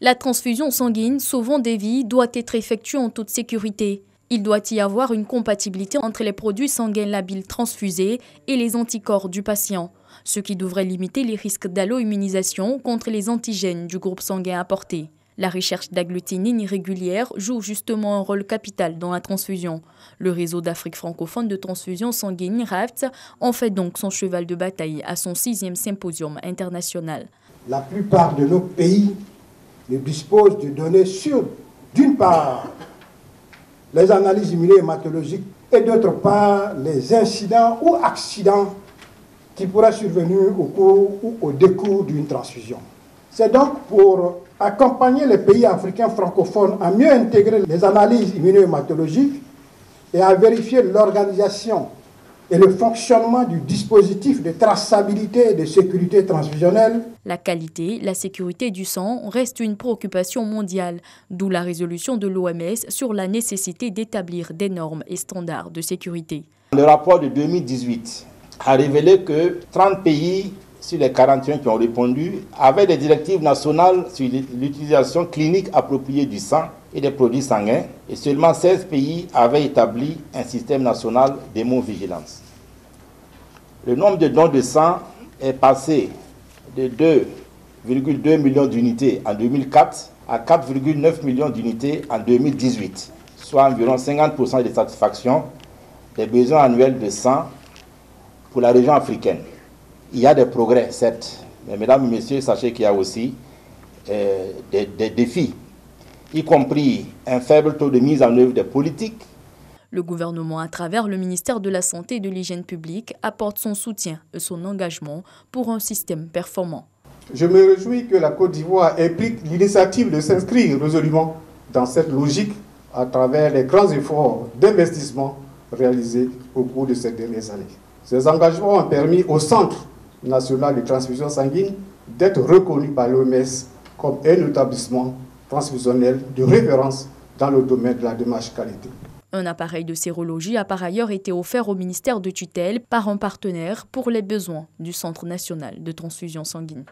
La transfusion sanguine sauvant des vies doit être effectuée en toute sécurité. Il doit y avoir une compatibilité entre les produits sanguins labiles transfusés et les anticorps du patient, ce qui devrait limiter les risques d'allo-immunisation contre les antigènes du groupe sanguin apporté. La recherche d'agglutinine irrégulière joue justement un rôle capital dans la transfusion. Le réseau d'Afrique francophone de transfusion sanguine, RAFT, en fait donc son cheval de bataille à son 6e symposium international. La plupart de nos pays ne disposent de données sur, d'une part, les analyses immunohématologiques et d'autre part, les incidents ou accidents qui pourraient survenir au cours ou au décours d'une transfusion. C'est donc pour accompagner les pays africains francophones à mieux intégrer les analyses immunohématologiques et à vérifier l'organisation et le fonctionnement du dispositif de traçabilité et de sécurité transfusionnelle. La qualité, la sécurité du sang reste une préoccupation mondiale, d'où la résolution de l'OMS sur la nécessité d'établir des normes et standards de sécurité. Le rapport de 2018 a révélé que 30 pays sur les 41 qui ont répondu avaient des directives nationales sur l'utilisation clinique appropriée du sang et des produits sanguins, et seulement 16 pays avaient établi un système national d'hémovigilance. Le nombre de dons de sang est passé de 2,2 millions d'unités en 2004 à 4,9 millions d'unités en 2018, soit environ 50% de satisfaction des besoins annuels de sang pour la région africaine. Il y a des progrès, certes, mais mesdames et messieurs, sachez qu'il y a aussi des défis, y compris un faible taux de mise en œuvre des politiques. Le gouvernement, à travers le ministère de la Santé et de l'Hygiène publique, apporte son soutien et son engagement pour un système performant. Je me réjouis que la Côte d'Ivoire ait pris l'initiative de s'inscrire résolument dans cette logique à travers les grands efforts d'investissement réalisés au cours de ces dernières années. Ces engagements ont permis au Centre national de transfusion sanguine d'être reconnu par l'OMS comme un établissement transfusionnel de référence dans le domaine de la démarche qualité. Un appareil de sérologie a par ailleurs été offert au ministère de tutelle par un partenaire pour les besoins du Centre national de transfusion sanguine.